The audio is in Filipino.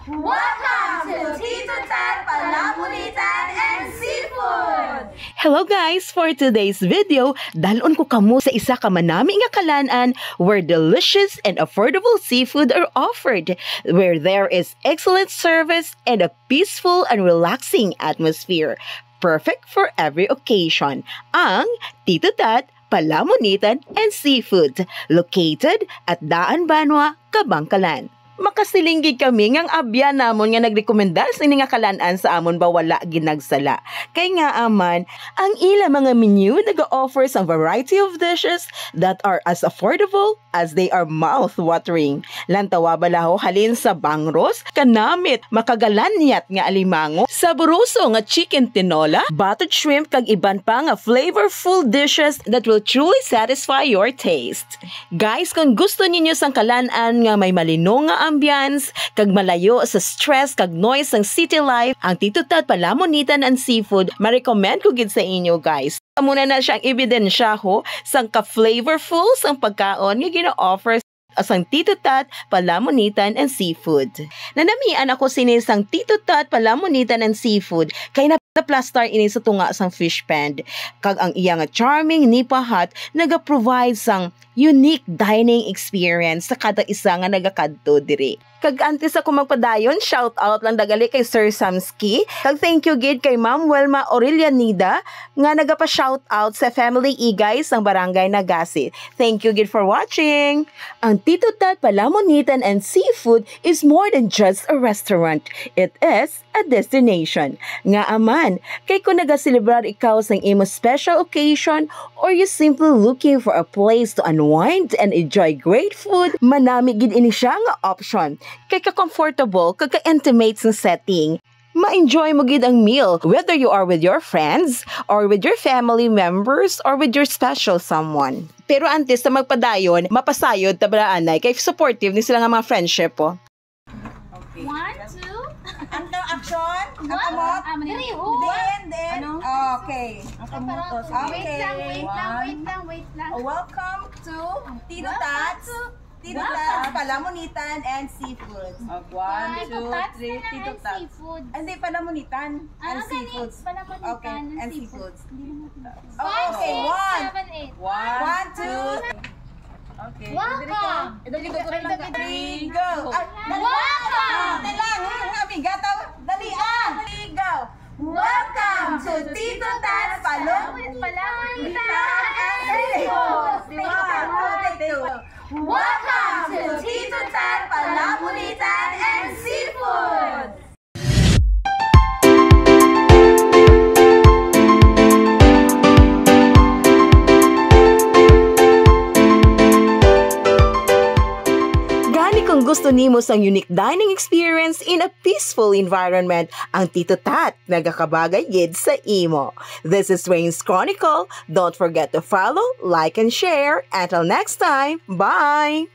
Welcome to Tito Tat Palamulitan and Seafood! Hello guys! For today's video, dalon ko kamo sa isa ka manami nga kalan-an where delicious and affordable seafood are offered, where there is excellent service and a peaceful and relaxing atmosphere. Perfect for every occasion. Ang Tito Tat Palamunitan and Seafood, located at Daan Banwa, Kabangkalan. Makasilinggi kami ngang abya namon nga nagrekomenda sa ini nga kalan-an sa amon ba wala ginagsala. Kay nga aman, ang ila mga menu nag-offer sa variety of dishes that are as affordable as they are mouth-watering. Lantawa balaho halin sa bangros, kanamit makagalanyat nga alimango, saburoso nga chicken tinola, buttered shrimp kag iban pa nga flavorful dishes that will truly satisfy your taste. Guys, kung gusto ninyo sang kalan-an nga may malino nga ambience, kag malayo sa stress kag noise ng city life, ang Tito Tat Palamunitan and Seafood, ma-recommend ko gid sa inyo guys. Muna na siyang ebidensya ho sang ka-flavorful sang pagkaon nga gina-offer asang Tito Tat Palamunitan and Seafood. Nanamian ako sinisang Tito Tat Palamunitan and Seafood kay na-plaster ini sa tunga sang fish pond. Kag ang iya nga charming nipa hut naga-provide sang unique dining experience sa kada isa nga nagakadto diri. Kag antes ako magpadayon, shout out lang dagali kay Sir Samski. Kag thank you gid kay Ma'am Welma Aurelianida nga nagapa-shout out sa Family Igay sang Barangay Nagasi. Thank you gid for watching. Ang Tito Tat Palamunitan and Seafood is more than just a restaurant. It is a destination. Nga aman, kay kung nagaselebrar ikaw sang imo special occasion or you simply looking for a place to unwind and enjoy great food, manami gid ini siya nga option. Kay ka-comfortable, kaka-intimate sa setting, ma-enjoy mo gid ang meal whether you are with your friends or with your family members or with your special someone. Pero antes na magpadayon, mapasayod tabaanay kay supportive ni sila nga mga friendship po. Okay. 1, 2, Antong action? What? Akamot? Then, Okay. Akamotos. Okay. Wait lang. Welcome to Tito Tat's Palamunitan and Seafood. 1, 2, 3, Tito Tats. Seafood. Hindi, Palamunitan and Seafood. Palamunitan Okay, and seafood. seafood. 5, Okay, 6, 7, 8. 1, 2. Okay. Welcome. Three, go. Welcome. Amiga, dali ah. Three, go. Welcome to Tito Tat's Palamunitan and Seafood. Welcome to Tito Tat Palamunitan and Seafood. Kung gusto nimo sang unique dining experience in a peaceful environment, ang Tito Tat nagakabagay gid sa imo. This is Rain's Chronicle. Don't forget to follow, like, and share. Until next time, bye!